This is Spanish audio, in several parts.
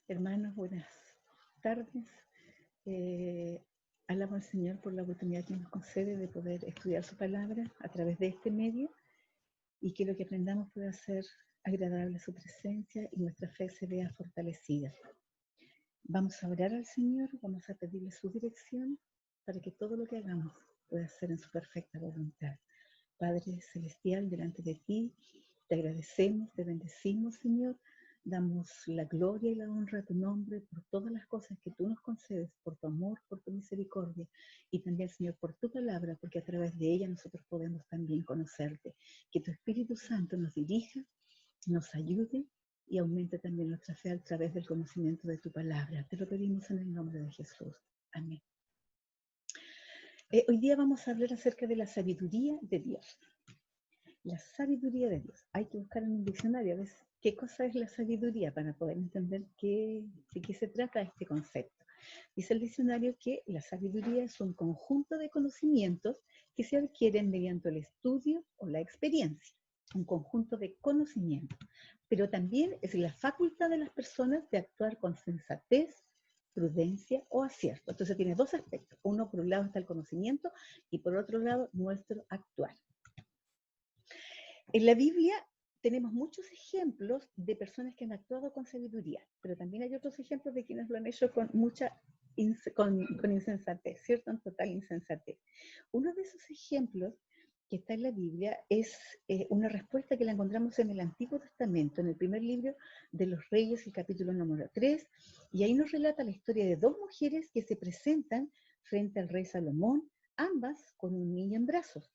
Hermanos, buenas tardes. Alabo al Señor por la oportunidad que nos concede de poder estudiar su palabra a través de este medio y que lo que aprendamos pueda ser agradable a su presencia y nuestra fe se vea fortalecida. Vamos a orar al Señor, vamos a pedirle su dirección para que todo lo que hagamos pueda ser en su perfecta voluntad. Padre Celestial, delante de ti, te agradecemos, te bendecimos, Señor. Damos la gloria y la honra a tu nombre por todas las cosas que tú nos concedes, por tu amor, por tu misericordia y también, Señor, por tu palabra, porque a través de ella nosotros podemos también conocerte. Que tu Espíritu Santo nos dirija, nos ayude y aumente también nuestra fe a través del conocimiento de tu palabra. Te lo pedimos en el nombre de Jesús. Amén. Hoy día vamos a hablar acerca de la sabiduría de Dios. La sabiduría de Dios. Hay que buscar en un diccionario a ver qué cosa es la sabiduría para poder entender de qué se trata este concepto. Dice el diccionario que la sabiduría es un conjunto de conocimientos que se adquieren mediante el estudio o la experiencia. Un conjunto de conocimientos. Pero también es la facultad de las personas de actuar con sensatez, prudencia o acierto. Entonces tiene dos aspectos. Uno, por un lado está el conocimiento y por otro lado nuestro actuar. En la Biblia tenemos muchos ejemplos de personas que han actuado con sabiduría, pero también hay otros ejemplos de quienes lo han hecho con mucha con insensatez, ¿cierto? En total insensatez. Uno de esos ejemplos que está en la Biblia es una respuesta que la encontramos en el Antiguo Testamento, en el primer libro de los Reyes, el capítulo número 3, y ahí nos relata la historia de dos mujeres que se presentan frente al rey Salomón, ambas con un niño en brazos.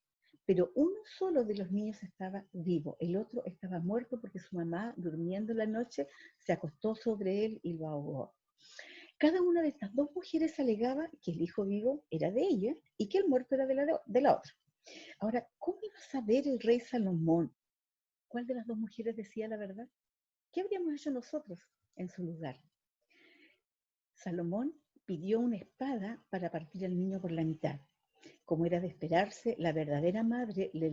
Pero uno solo de los niños estaba vivo, el otro estaba muerto porque su mamá, durmiendo la noche, se acostó sobre él y lo ahogó. Cada una de estas dos mujeres alegaba que el hijo vivo era de ella y que el muerto era de la otra. Ahora, ¿cómo iba a saber el rey Salomón cuál de las dos mujeres decía la verdad? ¿Qué habríamos hecho nosotros en su lugar? Salomón pidió una espada para partir al niño por la mitad. Como era de esperarse, la verdadera madre le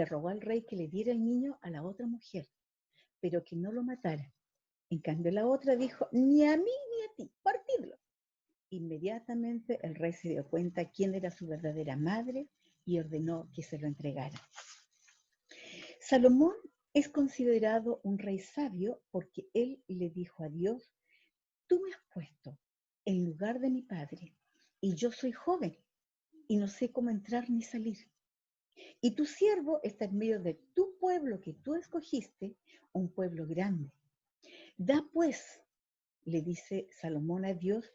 rogó al rey que le diera el niño a la otra mujer, pero que no lo matara. En cambio, la otra dijo, ni a mí ni a ti, partidlo. Inmediatamente el rey se dio cuenta quién era su verdadera madre y ordenó que se lo entregara. Salomón es considerado un rey sabio porque él le dijo a Dios, tú me has puesto en lugar de mi padre y yo soy joven y no sé cómo entrar ni salir. Y tu siervo está en medio de tu pueblo que tú escogiste, un pueblo grande. Da pues, le dice Salomón a Dios,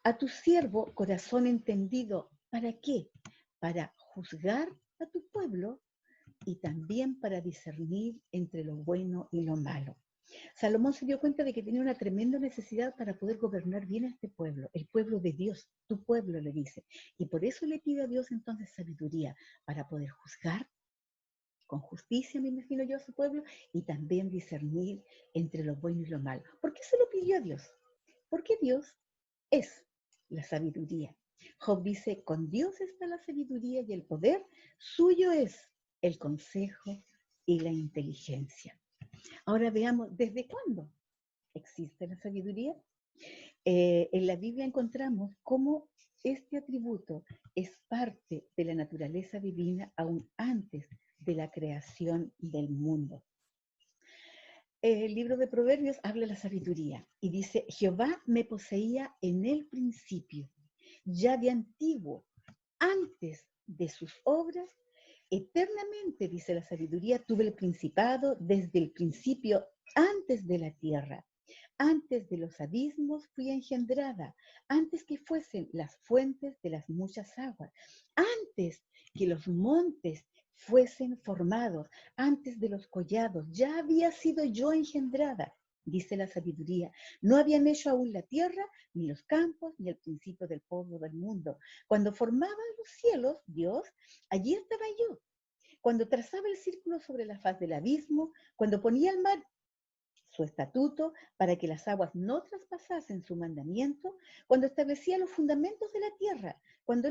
a tu siervo corazón entendido. ¿Para qué? Para juzgar a tu pueblo y también para discernir entre lo bueno y lo malo. Salomón se dio cuenta de que tenía una tremenda necesidad para poder gobernar bien a este pueblo, el pueblo de Dios, tu pueblo le dice. Y por eso le pide a Dios entonces sabiduría para poder juzgar con justicia, me imagino yo, a su pueblo, y también discernir entre lo bueno y lo malo. ¿Por qué se lo pidió a Dios? Porque Dios es la sabiduría. Job dice, con Dios está la sabiduría y el poder, suyo es el consejo y la inteligencia. Ahora veamos, ¿desde cuándo existe la sabiduría? En la Biblia encontramos cómo este atributo es parte de la naturaleza divina aún antes de la creación del mundo. El libro de Proverbios habla de la sabiduría y dice, Jehová me poseía en el principio, ya de antiguo, antes de sus obras, eternamente, dice la sabiduría, tuve el principado desde el principio, antes de la tierra. Antes de los abismos fui engendrada, antes que fuesen las fuentes de las muchas aguas, antes que los montes fuesen formados, antes de los collados, ya había sido yo engendrada, dice la sabiduría. No habían hecho aún la tierra, ni los campos, ni el principio del polvo del mundo. Cuando formaba los cielos, Dios, allí estaba yo. Cuando trazaba el círculo sobre la faz del abismo, cuando ponía el mar su estatuto para que las aguas no traspasasen su mandamiento, cuando establecía los fundamentos de la tierra, cuando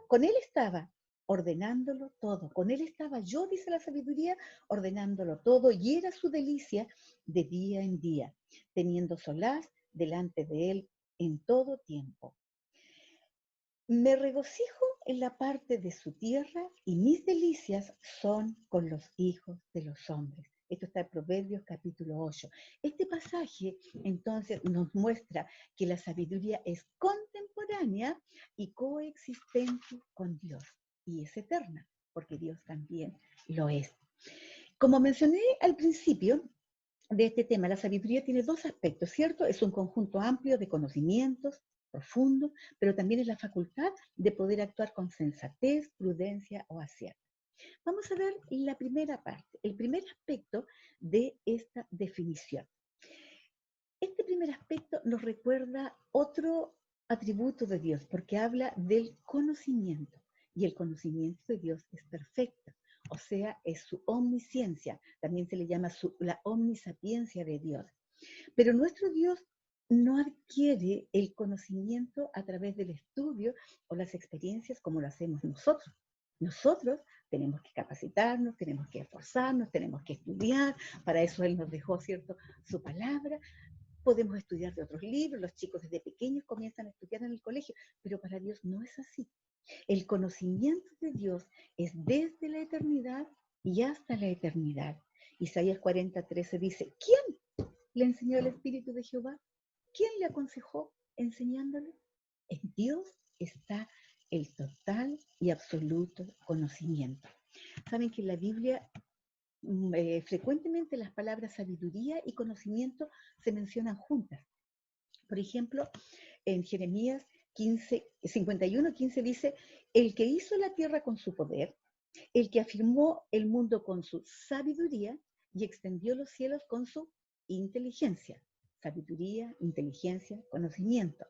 con él estaba ordenándolo todo, con él estaba yo, dice la sabiduría, ordenándolo todo, y era su delicia de día en día, teniendo solaz delante de Él en todo tiempo. Me regocijo en la parte de su tierra y mis delicias son con los hijos de los hombres. Esto está en Proverbios capítulo 8. Este pasaje entonces nos muestra que la sabiduría es contemporánea y coexistente con Dios y es eterna, porque Dios también lo es. Como mencioné al principio de este tema, la sabiduría tiene dos aspectos, ¿cierto? Es un conjunto amplio de conocimientos profundos, pero también es la facultad de poder actuar con sensatez, prudencia o acierto. Vamos a ver la primera parte, el primer aspecto de esta definición. Este primer aspecto nos recuerda otro atributo de Dios, porque habla del conocimiento, y el conocimiento de Dios es perfecto, o sea, es su omnisciencia, también se le llama la omnisapiencia de Dios. Pero nuestro Dios no adquiere el conocimiento a través del estudio o las experiencias como lo hacemos nosotros. Nosotros tenemos que capacitarnos, tenemos que esforzarnos, tenemos que estudiar, para eso Él nos dejó, ¿cierto?, su palabra. Podemos estudiar de otros libros, los chicos desde pequeños comienzan a estudiar en el colegio, pero para Dios no es así. El conocimiento de Dios es desde la eternidad y hasta la eternidad. Isaías 40:13 dice, ¿quién le enseñó el Espíritu de Jehová? ¿Quién le aconsejó enseñándole? En Dios está el total y absoluto conocimiento. Saben que en la Biblia frecuentemente las palabras sabiduría y conocimiento se mencionan juntas. Por ejemplo, en Jeremías 51:15 dice, el que hizo la tierra con su poder, el que afirmó el mundo con su sabiduría y extendió los cielos con su inteligencia. Sabiduría, inteligencia, conocimiento.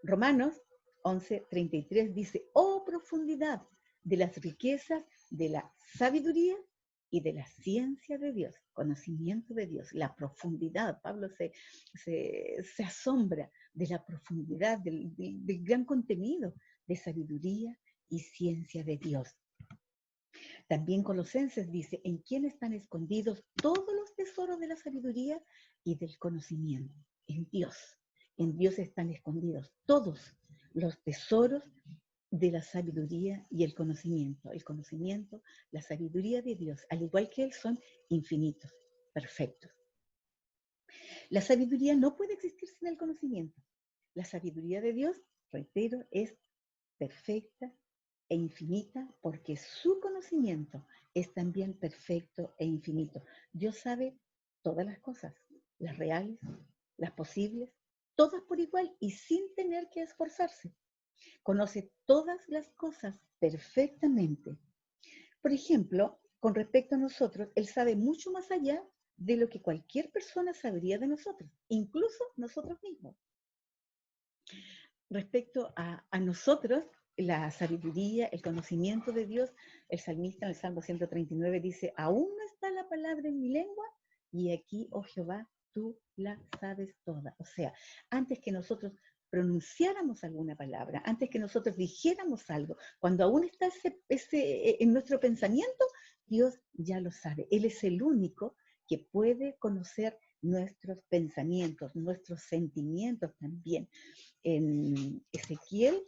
Romanos 11:33 dice, oh profundidad de las riquezas de la sabiduría y de la ciencia de Dios, conocimiento de Dios, la profundidad. Pablo se asombra de la profundidad, del gran contenido de sabiduría y ciencia de Dios. También Colosenses dice, en quién están escondidos todos los tesoros de la sabiduría y del conocimiento. En Dios. En Dios están escondidos todos los tesoros de la sabiduría y el conocimiento. El conocimiento, la sabiduría de Dios, al igual que Él, son infinitos, perfectos. La sabiduría no puede existir sin el conocimiento. La sabiduría de Dios, reitero, es perfecta e infinita porque su conocimiento es también perfecto e infinito. Dios sabe todas las cosas, las reales, las posibles, todas por igual y sin tener que esforzarse. Conoce todas las cosas perfectamente. Por ejemplo, con respecto a nosotros, Él sabe mucho más allá de lo que cualquier persona sabría de nosotros, incluso nosotros mismos. Respecto a nosotros, la sabiduría, el conocimiento de Dios, el salmista en el Salmo 139 dice, aún no está la palabra en mi lengua, y aquí, oh Jehová, tú la sabes toda. O sea, antes que nosotros pronunciáramos alguna palabra, antes que nosotros dijéramos algo, cuando aún está en nuestro pensamiento, Dios ya lo sabe. Él es el único que puede conocer nuestros pensamientos, nuestros sentimientos también. En Ezequiel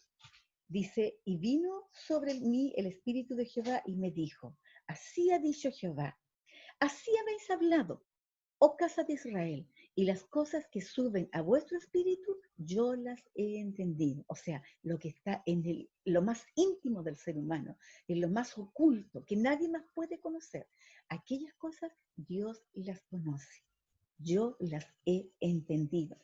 dice, y vino sobre mí el Espíritu de Jehová y me dijo, así ha dicho Jehová, así habéis hablado, oh casa de Israel, y las cosas que suben a vuestro espíritu, yo las he entendido. O sea, lo que está en lo más íntimo del ser humano, en lo más oculto, que nadie más puede conocer. Aquellas cosas Dios las conoce. Yo las he entendido.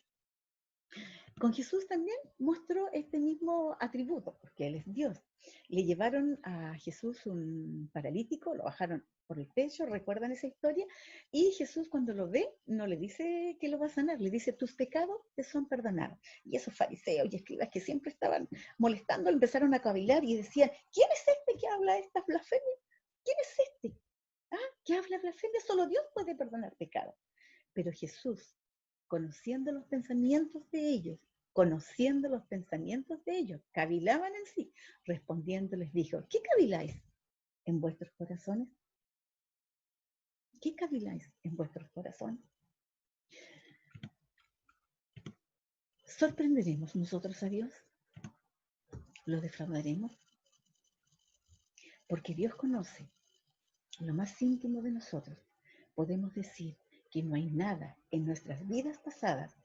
Con Jesús también mostró este mismo atributo, porque Él es Dios. Le llevaron a Jesús un paralítico, lo bajaron por el techo, ¿recuerdan esa historia? Y Jesús cuando lo ve, no le dice que lo va a sanar, le dice, tus pecados te son perdonados. Y esos fariseos y escribas que siempre estaban molestando, empezaron a cavilar y decían, ¿quién es este que habla estas blasfemias? ¿Quién es este? ¿Ah? ¿Que habla blasfemia? Solo Dios puede perdonar pecados. Pero Jesús, conociendo los pensamientos de ellos, cavilaban en sí, respondiendo les dijo, ¿qué caviláis en vuestros corazones? ¿Qué caviláis en vuestros corazones? ¿Sorprenderemos nosotros a Dios? ¿Lo defraudaremos? Porque Dios conoce lo más íntimo de nosotros. Podemos decir que no hay nada en nuestras vidas pasadas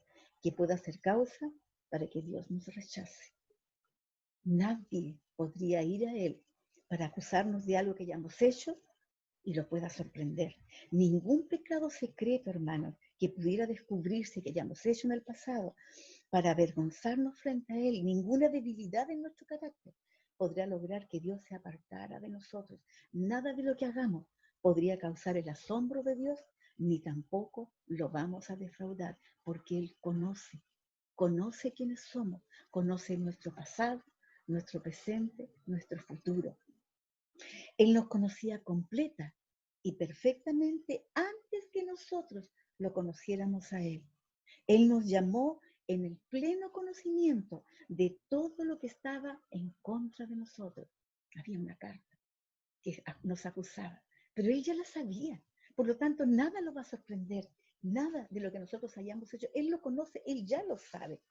que pueda ser causa para que Dios nos rechace. Nadie podría ir a Él para acusarnos de algo que hayamos hecho y lo pueda sorprender. Ningún pecado secreto, hermanos, que pudiera descubrirse que hayamos hecho en el pasado para avergonzarnos frente a Él, ninguna debilidad en nuestro carácter podría lograr que Dios se apartara de nosotros. Nada de lo que hagamos podría causar el asombro de Dios, ni tampoco lo vamos a defraudar, porque Él conoce quiénes somos, conoce nuestro pasado, nuestro presente, nuestro futuro. Él nos conocía completa y perfectamente antes que nosotros lo conociéramos a Él. Él nos llamó en el pleno conocimiento de todo lo que estaba en contra de nosotros. Había una carta que nos acusaba, pero Él ya la sabía. Por lo tanto, nada lo va a sorprender, nada de lo que nosotros hayamos hecho. Él lo conoce, Él ya lo sabe.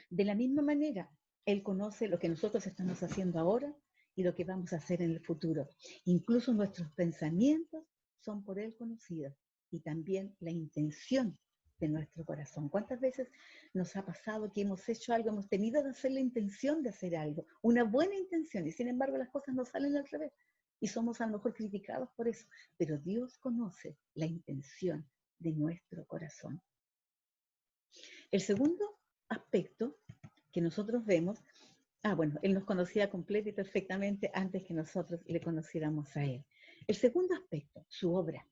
De la misma manera, Él conoce lo que nosotros estamos haciendo ahora y lo que vamos a hacer en el futuro. Incluso nuestros pensamientos son por Él conocidos y también la intención de nuestro corazón. ¿Cuántas veces nos ha pasado que hemos hecho algo, hemos tenido de hacer la intención de hacer algo, una buena intención, y sin embargo las cosas no salen al revés? Y somos a lo mejor criticados por eso, pero Dios conoce la intención de nuestro corazón. El segundo aspecto que nosotros vemos, bueno, Él nos conocía completa y perfectamente antes que nosotros le conociéramos a Él. El segundo aspecto, su obra.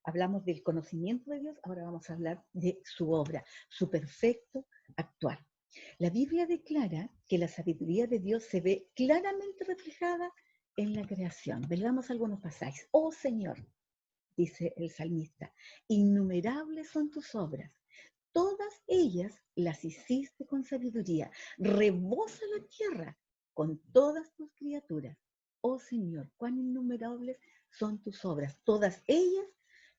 Hablamos del conocimiento de Dios, ahora vamos a hablar de su obra, su perfecto actuar. La Biblia declara que la sabiduría de Dios se ve claramente reflejada en la creación. Veamos algunos pasajes. Oh Señor, dice el salmista, innumerables son tus obras. Todas ellas las hiciste con sabiduría. Rebosa la tierra con todas tus criaturas. Oh Señor, cuán innumerables son tus obras. Todas ellas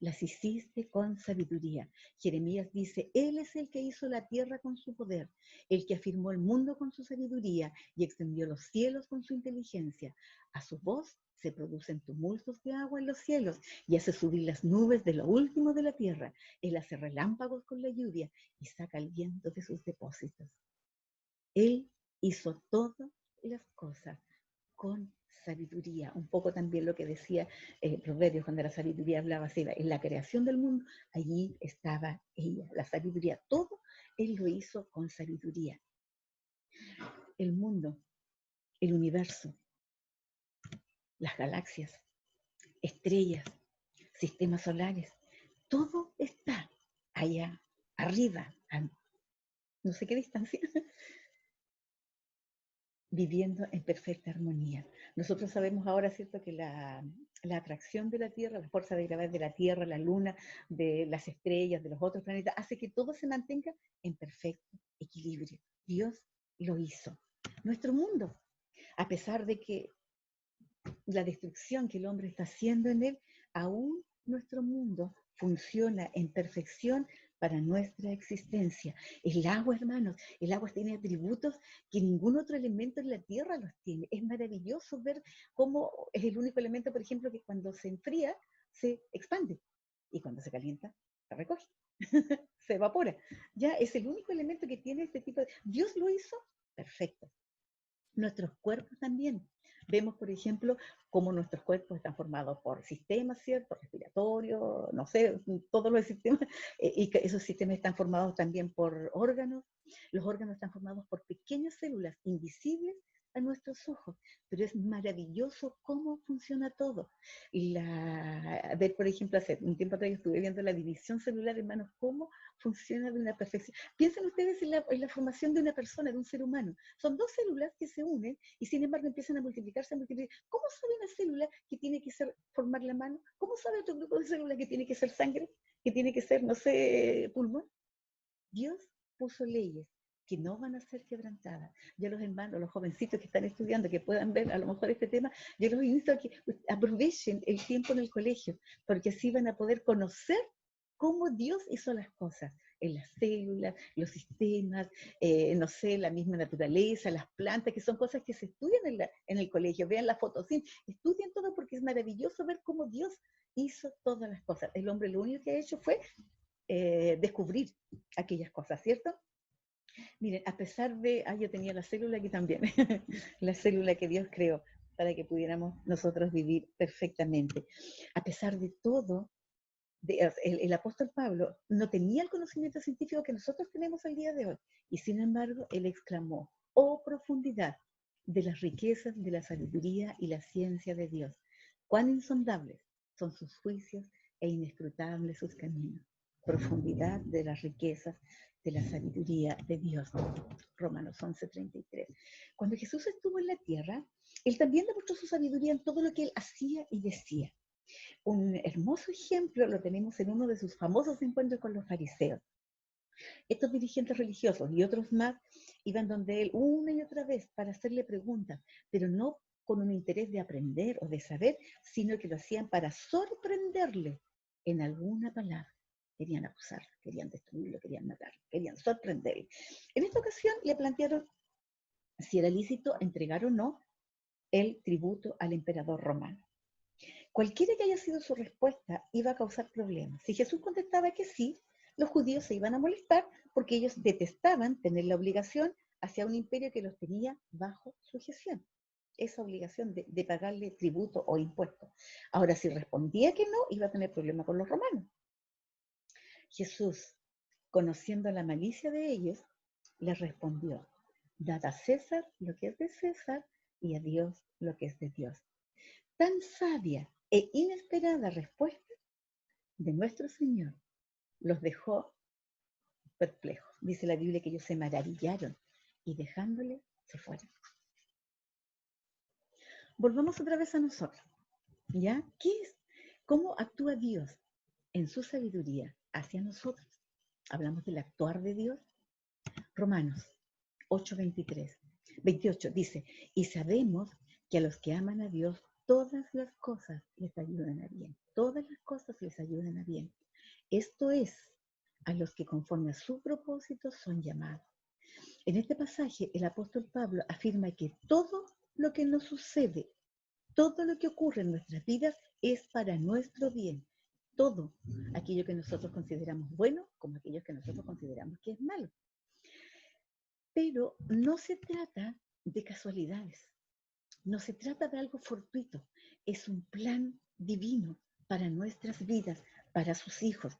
las hiciste con sabiduría. Jeremías dice, Él es el que hizo la tierra con su poder, el que afirmó el mundo con su sabiduría y extendió los cielos con su inteligencia. A su voz se producen tumultos de agua en los cielos y hace subir las nubes de lo último de la tierra. Él hace relámpagos con la lluvia y saca el viento de sus depósitos. Él hizo todas las cosas con sabiduría. Un poco también lo que decía Proverbios, cuando la sabiduría hablaba así, en la creación del mundo, allí estaba ella, la sabiduría. Todo Él lo hizo con sabiduría. El mundo, el universo, las galaxias, estrellas, sistemas solares, todo está allá arriba, a no sé qué distancia, viviendo en perfecta armonía. Nosotros sabemos ahora, ¿cierto?, que la atracción de la Tierra, la fuerza de gravedad de la Tierra, la Luna, de las estrellas, de los otros planetas, hace que todo se mantenga en perfecto equilibrio. Dios lo hizo. Nuestro mundo, a pesar de que la destrucción que el hombre está haciendo en él, aún nuestro mundo funciona en perfección para nuestra existencia. El agua, hermanos, el agua tiene atributos que ningún otro elemento en la tierra los tiene. Es maravilloso ver cómo es el único elemento, por ejemplo, que cuando se enfría se expande y cuando se calienta se recoge, se evapora. Ya es el único elemento que tiene este tipo de... Dios lo hizo perfecto. Nuestros cuerpos también. Vemos, por ejemplo, cómo nuestros cuerpos están formados por sistemas, ¿cierto? Respiratorio, no sé, todos los sistemas, y que esos sistemas están formados también por órganos. Los órganos están formados por pequeñas células invisibles a nuestros ojos, pero es maravilloso cómo funciona todo. A ver, por ejemplo, hace un tiempo atrás yo estuve viendo la división celular, hermanos, cómo funciona de una perfección. Piensen ustedes en la formación de una persona, de un ser humano. Son dos células que se unen y sin embargo empiezan a multiplicarse, ¿Cómo sabe una célula que tiene que ser formar la mano? ¿Cómo sabe otro grupo de células que tiene que ser sangre? Que tiene que ser, no sé, pulmón. Dios puso leyes que no van a ser quebrantadas. Yo los hermanos, los jovencitos que están estudiando, que puedan ver a lo mejor este tema, yo los invito a que aprovechen el tiempo en el colegio, porque así van a poder conocer cómo Dios hizo las cosas. en las células, los sistemas, no sé, la misma naturaleza, las plantas, que son cosas que se estudian en el colegio. Vean la fotosíntesis, estudien todo porque es maravilloso ver cómo Dios hizo todas las cosas. El hombre lo único que ha hecho fue descubrir aquellas cosas, ¿cierto? Miren, a pesar de, yo tenía la célula aquí también, la célula que Dios creó para que pudiéramos nosotros vivir perfectamente. A pesar de todo, el apóstol Pablo no tenía el conocimiento científico que nosotros tenemos el día de hoy, y sin embargo, él exclamó, oh profundidad de las riquezas de la sabiduría y la ciencia de Dios, cuán insondables son sus juicios e inescrutables sus caminos. Profundidad de las riquezas de la sabiduría de Dios. Romanos 11:33. Cuando Jesús estuvo en la tierra, él también demostró su sabiduría en todo lo que él hacía y decía. Un hermoso ejemplo lo tenemos en uno de sus famosos encuentros con los fariseos. Estos dirigentes religiosos y otros más iban donde él una y otra vez para hacerle preguntas, pero no con un interés de aprender o de saber, sino que lo hacían para sorprenderle en alguna palabra. Querían acusarlo, querían destruirlo, querían matarlo, querían sorprenderle. En esta ocasión le plantearon si era lícito entregar o no el tributo al emperador romano. Cualquiera que haya sido su respuesta iba a causar problemas. Si Jesús contestaba que sí, los judíos se iban a molestar porque ellos detestaban tener la obligación hacia un imperio que los tenía bajo sujeción. Esa obligación de pagarle tributo o impuesto. Ahora, si respondía que no, iba a tener problemas con los romanos. Jesús, conociendo la malicia de ellos, les respondió, dad a César lo que es de César y a Dios lo que es de Dios. Tan sabia e inesperada respuesta de nuestro Señor los dejó perplejos. Dice la Biblia que ellos se maravillaron y dejándole se fueron. Volvamos otra vez a nosotros. ¿Ya? ¿Qué es? ¿Cómo actúa Dios en su sabiduría hacia nosotros? Hablamos del actuar de Dios. Romanos 8:28 dice, y sabemos que a los que aman a Dios, todas las cosas les ayudan a bien. Todas las cosas les ayudan a bien. Esto es, a los que conforme a su propósito son llamados. En este pasaje, el apóstol Pablo afirma que todo lo que nos sucede, todo lo que ocurre en nuestras vidas es para nuestro bien. Todo aquello que nosotros consideramos bueno, como aquello que nosotros consideramos que es malo. Pero no se trata de casualidades, no se trata de algo fortuito, es un plan divino para nuestras vidas, para sus hijos.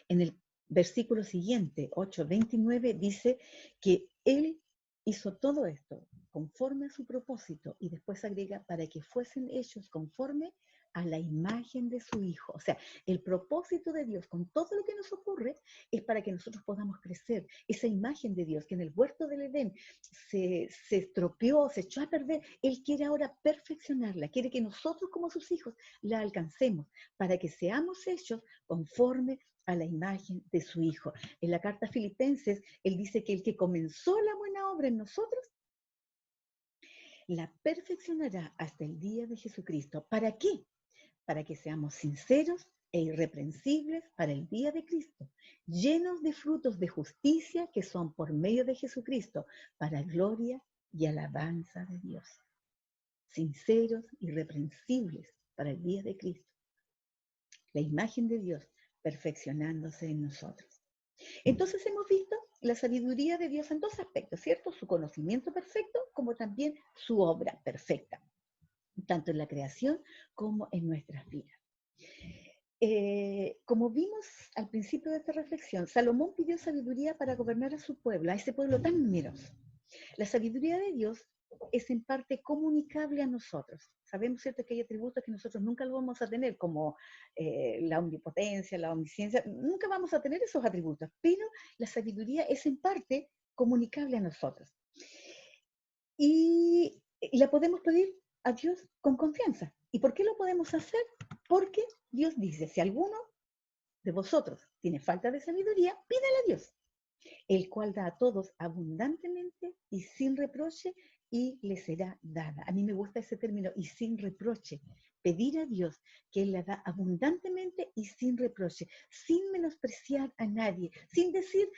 En el versículo siguiente, 8:29, dice que Él hizo todo esto conforme a su propósito y después agrega para que fuesen hechos conforme a la imagen de su Hijo. O sea, el propósito de Dios con todo lo que nos ocurre es para que nosotros podamos crecer. Esa imagen de Dios que en el huerto del Edén se estropeó, se echó a perder, Él quiere ahora perfeccionarla, quiere que nosotros como sus hijos la alcancemos para que seamos hechos conforme a la imagen de su Hijo. En la carta a Filipenses, él dice que el que comenzó la buena obra en nosotros, la perfeccionará hasta el día de Jesucristo. ¿Para qué? Para que seamos sinceros e irreprensibles para el día de Cristo, llenos de frutos de justicia que son por medio de Jesucristo, para gloria y alabanza de Dios. Sinceros, irreprensibles para el día de Cristo. La imagen de Dios perfeccionándose en nosotros. Entonces hemos visto la sabiduría de Dios en dos aspectos, ¿cierto? Su conocimiento perfecto como también su obra perfecta, tanto en la creación como en nuestras vidas. Como vimos al principio de esta reflexión, Salomón pidió sabiduría para gobernar a su pueblo, a ese pueblo tan numeroso. La sabiduría de Dios es en parte comunicable a nosotros. Sabemos, ¿cierto?, que hay atributos que nosotros nunca lo vamos a tener, como la omnipotencia, la omnisciencia, nunca vamos a tener esos atributos, pero la sabiduría es en parte comunicable a nosotros. Y la podemos pedir a Dios con confianza. ¿Y por qué lo podemos hacer? Porque Dios dice, si alguno de vosotros tiene falta de sabiduría, pídele a Dios, el cual da a todos abundantemente y sin reproche, y le será dada. A mí me gusta ese término, y sin reproche, pedir a Dios que Él la da abundantemente y sin reproche, sin menospreciar a nadie, sin decir,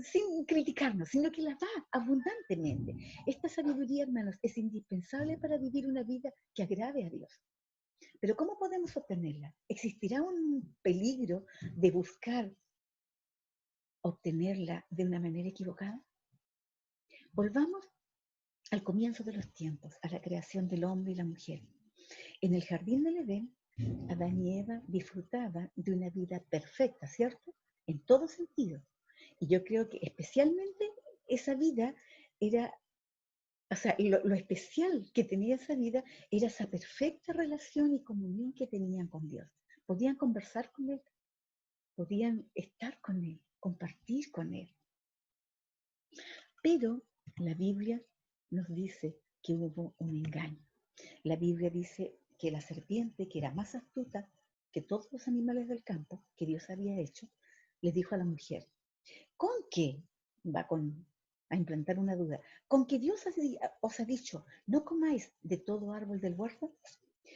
sin criticarnos, sino que la da abundantemente. Esta sabiduría, hermanos, es indispensable para vivir una vida que agrade a Dios. Pero ¿cómo podemos obtenerla? ¿Existirá un peligro de buscar obtenerla de una manera equivocada? Volvamos al comienzo de los tiempos, a la creación del hombre y la mujer. En el jardín del Edén, Adán y Eva disfrutaban de una vida perfecta, ¿cierto? En todo sentido. Y yo creo que especialmente esa vida era, o sea, lo especial que tenía esa vida era esa perfecta relación y comunión que tenían con Dios. Podían conversar con Él, podían estar con Él, compartir con Él. Pero la Biblia nos dice que hubo un engaño. La Biblia dice que la serpiente, que era más astuta que todos los animales del campo que Dios había hecho, le dijo a la mujer, ¿con qué? A implantar una duda. ¿Con que Dios os ha dicho, no comáis de todo árbol del huerto?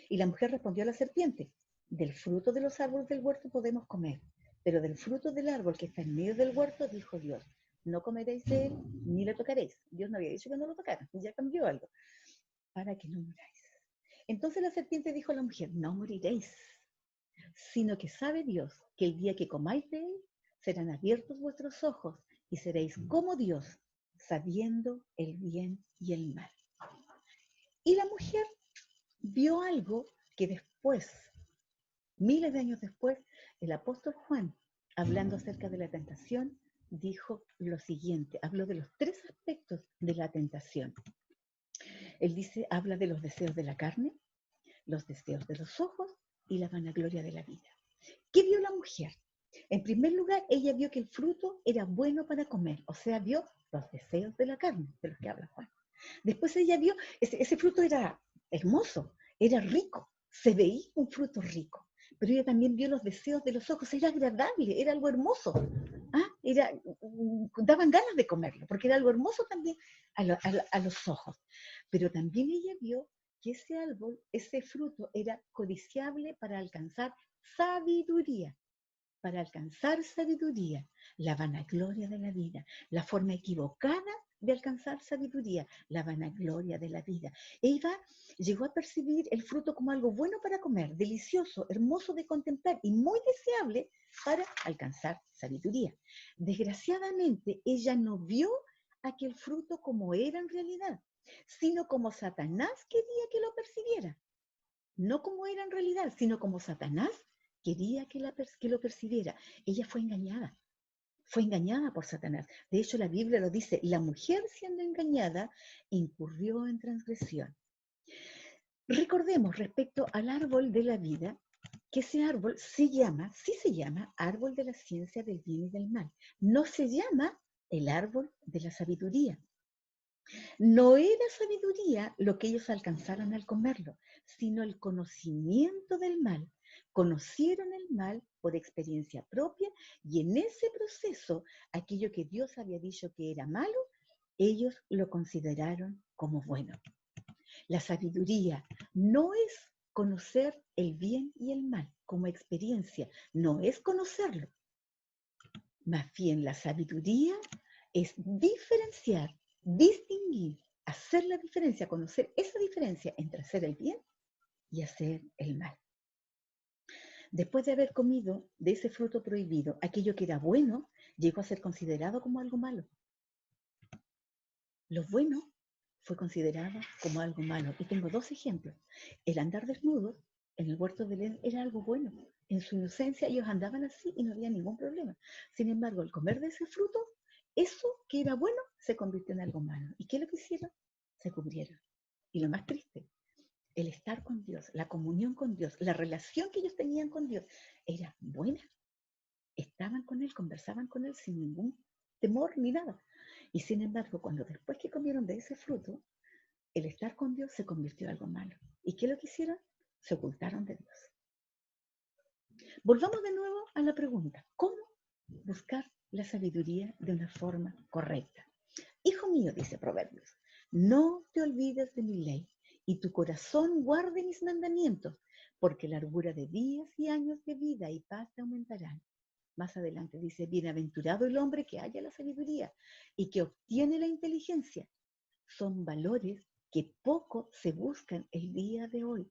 Y la mujer respondió a la serpiente, del fruto de los árboles del huerto podemos comer, pero del fruto del árbol que está en medio del huerto, dijo Dios, no comeréis de él, ni lo tocaréis. Dios no había dicho que no lo tocaran, ya cambió algo, para que no muráis. Entonces la serpiente dijo a la mujer, no moriréis, sino que sabe Dios que el día que comáis de él, serán abiertos vuestros ojos y seréis como Dios, sabiendo el bien y el mal. Y la mujer vio algo que después, miles de años después, el apóstol Juan, hablando acerca de la tentación, dijo lo siguiente, habló de los 3 aspectos de la tentación. Él dice, habla de los deseos de la carne, los deseos de los ojos y la vanagloria de la vida. ¿Qué vio la mujer? En primer lugar, ella vio que el fruto era bueno para comer, o sea, vio los deseos de la carne, de los que habla Juan. Después ella vio, ese fruto era hermoso, era rico, se veía un fruto rico, pero ella también vio los deseos de los ojos, era agradable, era algo hermoso. Daban ganas de comerlo, porque era algo hermoso también a los ojos. Pero también ella vio que ese árbol, ese fruto era codiciable para alcanzar sabiduría. Para alcanzar sabiduría, la vanagloria de la vida, la forma equivocada de alcanzar sabiduría, la vanagloria de la vida. Eva llegó a percibir el fruto como algo bueno para comer, delicioso, hermoso de contemplar y muy deseable para alcanzar sabiduría. Desgraciadamente, ella no vio aquel fruto como era en realidad, sino como Satanás quería que lo percibiera. No como era en realidad, sino como Satanás quería que lo percibiera. Ella fue engañada por Satanás. De hecho, la Biblia lo dice, la mujer siendo engañada incurrió en transgresión. Recordemos respecto al árbol de la vida, que ese árbol sí se llama árbol de la ciencia del bien y del mal. No se llama el árbol de la sabiduría. No era sabiduría lo que ellos alcanzaron al comerlo, sino el conocimiento del mal. Conocieron el mal por experiencia propia y en ese proceso, aquello que Dios había dicho que era malo, ellos lo consideraron como bueno. La sabiduría no es conocer el bien y el mal como experiencia, no es conocerlo. Más bien la sabiduría es diferenciar, distinguir, hacer la diferencia, conocer esa diferencia entre hacer el bien y hacer el mal. Después de haber comido de ese fruto prohibido, aquello que era bueno llegó a ser considerado como algo malo. Lo bueno fue considerado como algo malo. Y tengo 2 ejemplos. El andar desnudos en el huerto de Edén era algo bueno. En su inocencia ellos andaban así y no había ningún problema. Sin embargo, al comer de ese fruto, eso que era bueno se convirtió en algo malo. ¿Y qué es lo que hicieron? Se cubrieron. Y lo más triste, el estar con Dios, la comunión con Dios, la relación que ellos tenían con Dios era buena. Estaban con Él, conversaban con Él sin ningún temor ni nada. Y sin embargo, cuando después que comieron de ese fruto, el estar con Dios se convirtió en algo malo. ¿Y qué es lo que hicieron? Se ocultaron de Dios. Volvamos de nuevo a la pregunta, ¿cómo buscar la sabiduría de una forma correcta? Hijo mío, dice Proverbios, no te olvides de mi ley y tu corazón guarde mis mandamientos, porque largura de días y años de vida y paz te aumentarán. Más adelante dice, bienaventurado el hombre que halla la sabiduría y que obtiene la inteligencia. Son valores que poco se buscan el día de hoy.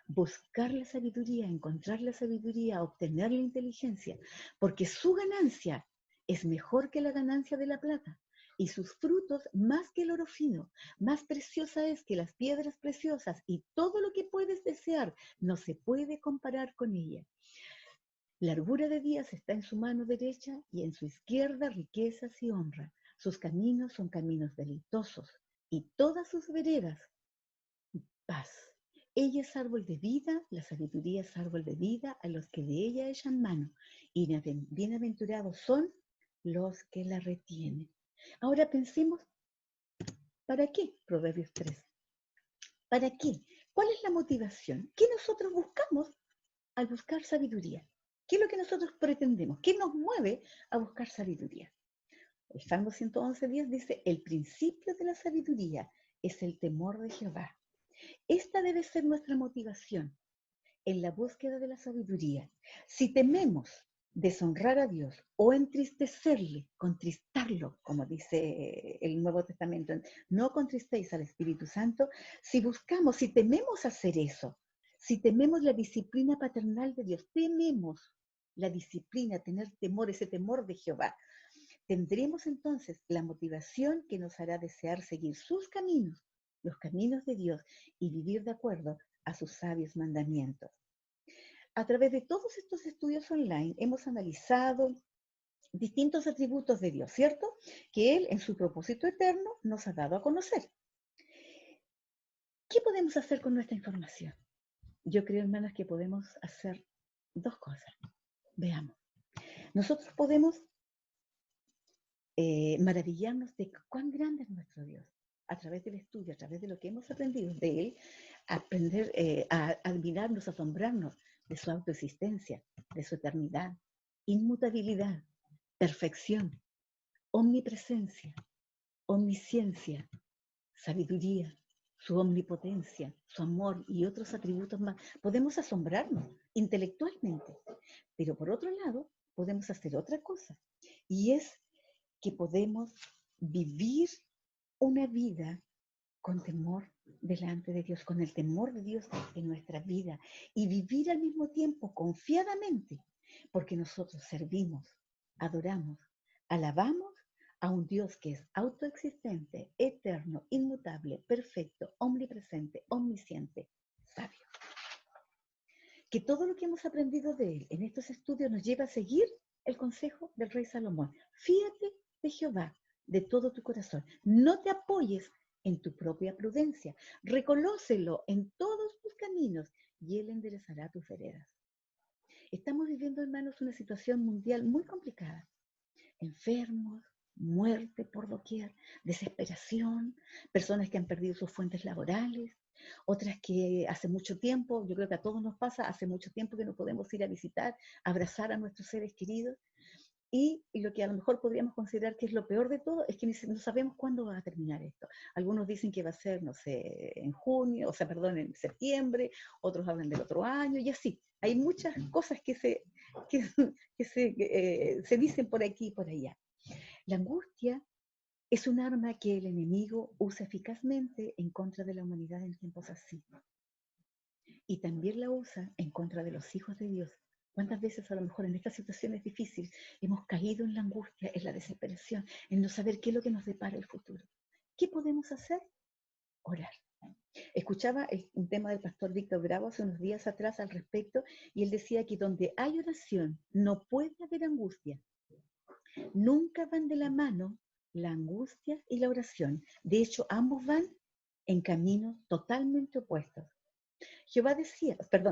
Buscar la sabiduría, encontrar la sabiduría, obtener la inteligencia, porque su ganancia es mejor que la ganancia de la plata y sus frutos más que el oro fino, más preciosa es que las piedras preciosas y todo lo que puedes desear no se puede comparar con ella. Largura de días está en su mano derecha y en su izquierda riquezas y honra. Sus caminos son caminos deleitosos y todas sus veredas paz. Ella es árbol de vida, la sabiduría es árbol de vida a los que de ella echan mano, y bienaventurados son los que la retienen. Ahora pensemos, ¿para qué? Proverbios 3. ¿Para qué? ¿Cuál es la motivación? ¿Qué nosotros buscamos al buscar sabiduría? ¿Qué es lo que nosotros pretendemos? ¿Qué nos mueve a buscar sabiduría? El Salmo 111:10 dice, el principio de la sabiduría es el temor de Jehová. Esta debe ser nuestra motivación en la búsqueda de la sabiduría. Si tememos deshonrar a Dios o entristecerle, contristarlo, como dice el Nuevo Testamento, no contristéis al Espíritu Santo, si buscamos, si tememos hacer eso, si tememos la disciplina paternal de Dios, tememos la disciplina, tener temor, ese temor de Jehová, tendremos entonces la motivación que nos hará desear seguir sus caminos, los caminos de Dios, y vivir de acuerdo a sus sabios mandamientos. A través de todos estos estudios online hemos analizado distintos atributos de Dios, ¿cierto? Que Él en su propósito eterno nos ha dado a conocer. ¿Qué podemos hacer con nuestra información? Yo creo, hermanas, que podemos hacer dos cosas. Veamos. Nosotros podemos maravillarnos de cuán grande es nuestro Dios a través del estudio, a través de lo que hemos aprendido de Él, aprender a admirarnos, asombrarnos de su autoexistencia, de su eternidad, inmutabilidad, perfección, omnipresencia, omnisciencia, sabiduría, su omnipotencia, su amor y otros atributos más. Podemos asombrarnos intelectualmente, pero por otro lado podemos hacer otra cosa, y es que podemos vivir una vida con temor delante de Dios, con el temor de Dios en nuestra vida, y vivir al mismo tiempo confiadamente, porque nosotros servimos, adoramos, alabamos a un Dios que es autoexistente, eterno, inmutable, perfecto, omnipresente, omnisciente, sabio. Que todo lo que hemos aprendido de Él en estos estudios nos lleva a seguir el consejo del rey Salomón. Fíate de Jehová de todo tu corazón. No te apoyes en tu propia prudencia. Reconócelo en todos tus caminos y Él enderezará tus veredas. Estamos viviendo, hermanos, una situación mundial muy complicada. Enfermos, muerte por doquier, desesperación, personas que han perdido sus fuentes laborales, otras que hace mucho tiempo, yo creo que a todos nos pasa, hace mucho tiempo que no podemos ir a visitar, abrazar a nuestros seres queridos, y lo que a lo mejor podríamos considerar que es lo peor de todo es que no sabemos cuándo va a terminar esto. Algunos dicen que va a ser, no sé, en junio, o sea, perdón, en septiembre, otros hablan del otro año, y así. Hay muchas cosas que se dicen por aquí y por allá. La angustia es un arma que el enemigo usa eficazmente en contra de la humanidad en tiempos así. Y también la usa en contra de los hijos de Dios. ¿Cuántas veces a lo mejor en estas situaciones difíciles hemos caído en la angustia, en la desesperación, en no saber qué es lo que nos depara el futuro? ¿Qué podemos hacer? Orar. Escuchaba un tema del pastor Víctor Bravo hace unos días atrás al respecto, y él decía que donde hay oración no puede haber angustia. Nunca van de la mano la angustia y la oración. De hecho, ambos van en caminos totalmente opuestos.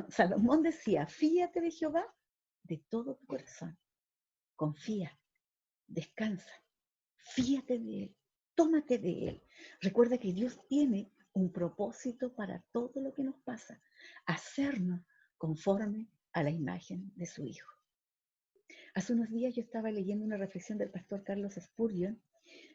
Salomón decía, fíate de Jehová de todo tu corazón. Confía, descansa, fíate de Él, tómate de Él. Recuerda que Dios tiene un propósito para todo lo que nos pasa, hacernos conforme a la imagen de su Hijo. Hace unos días yo estaba leyendo una reflexión del pastor Carlos Spurgeon,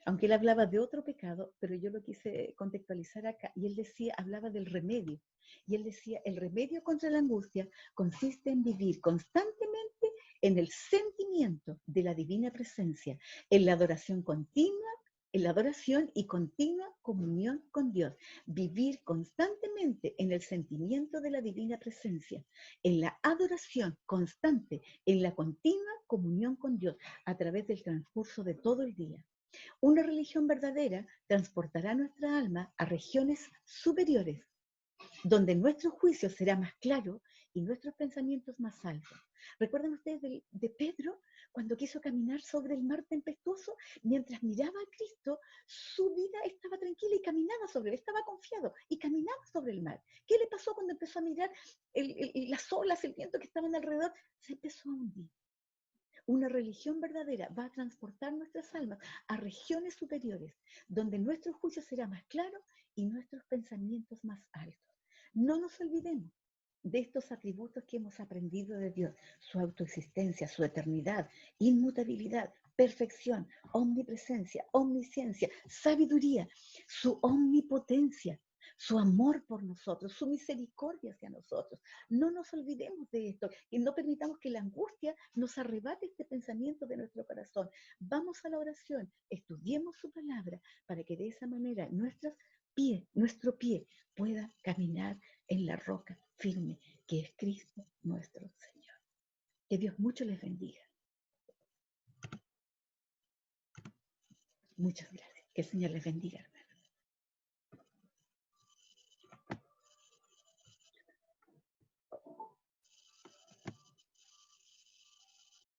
aunque él hablaba de otro pecado, pero yo lo quise contextualizar acá, y él decía, hablaba del remedio, y él decía, el remedio contra la angustia consiste en vivir constantemente en el sentimiento de la divina presencia, en la adoración continua, en la adoración y continua comunión con Dios, vivir constantemente en el sentimiento de la divina presencia, en la adoración constante, en la continua comunión con Dios, a través del transcurso de todo el día. Una religión verdadera transportará nuestra alma a regiones superiores, donde nuestro juicio será más claro y nuestros pensamientos más altos. ¿Recuerdan ustedes de Pedro cuando quiso caminar sobre el mar tempestuoso? Mientras miraba a Cristo, su vida estaba tranquila y caminaba sobre él, estaba confiado y caminaba sobre el mar. ¿Qué le pasó cuando empezó a mirar las olas, el viento que estaban alrededor? Se empezó a hundir. Una religión verdadera va a transportar nuestras almas a regiones superiores, donde nuestro juicio será más claro y nuestros pensamientos más altos. No nos olvidemos de estos atributos que hemos aprendido de Dios: su autoexistencia, su eternidad, inmutabilidad, perfección, omnipresencia, omnisciencia, sabiduría, su omnipotencia, su amor por nosotros, su misericordia hacia nosotros. No nos olvidemos de esto y no permitamos que la angustia nos arrebate este pensamiento de nuestro corazón. Vamos a la oración, estudiemos su palabra para que de esa manera nuestro pie pueda caminar en la roca firme que es Cristo nuestro Señor. Que Dios mucho les bendiga. Muchas gracias. Que el Señor les bendiga.